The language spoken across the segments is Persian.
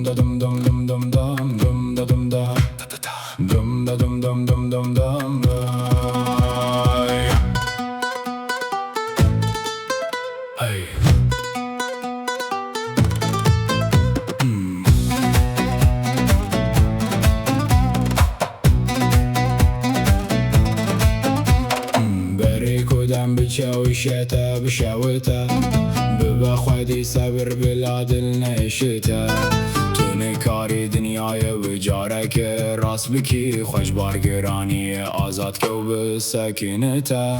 da dum dum dum dum dum dum da dum da dum da dum dum dum dum dum ay. Ay. كودم بتشوشته بشوته بخودی صبر بلادل نشته تو نکاری دنیای وجاره که راست بکی خوش بارگرانی آزاد که و بسکینته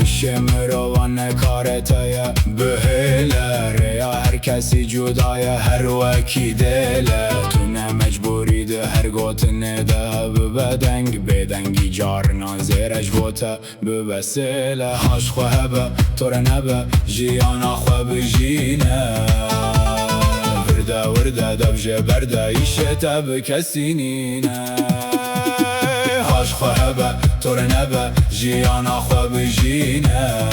شمروان نکارته بهله ریا هر کسی جدای هر وکی دله تو نمجبوری ده هر گوت نده ببدنگ بدنگی جار نازرش بوته ببسله هاش خواه به طور نبه جیانا خواه بجینه ورده دبجه برده ایشته بکسی نینه هاش خواه به طور نبه جیانا خواه بجینه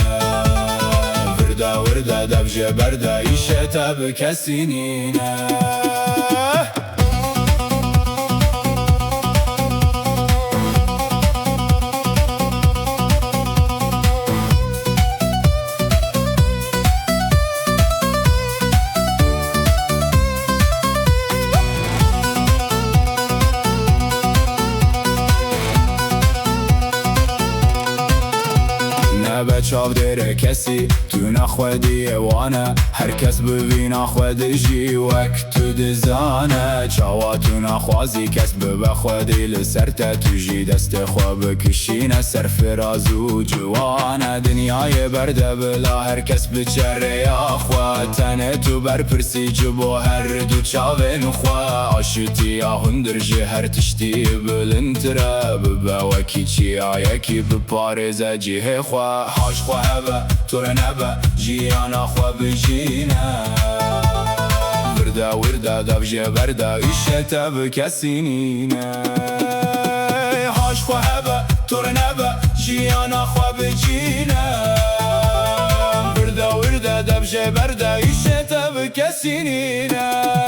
ورده دبجه برده ایشته بکسی نینه بچاو دره کسی تو نخودی وانه هر کس ببینا خودی جی وقت تو دزانه چاوا تو نخوازی کس بخودی لسرت تو جی دست خواب کشینه سر فرازو جوانه دنیای برده بلا هر کس بچره یا خواه تنه تو برپرسی جبو هر دو چاوه نخواه آشتی یا هندر جی هر تشتی بلنتره بباوکی چی آیکی بپارزه جیه خواه هاش خواه به طور نبه جیانا خواه بجینه ورده دبجه برده ایشته بکسی نینه هاش خواه به طور نبه جیانا خواه بجینه ورده دبجه برده ایشته بکسی نینه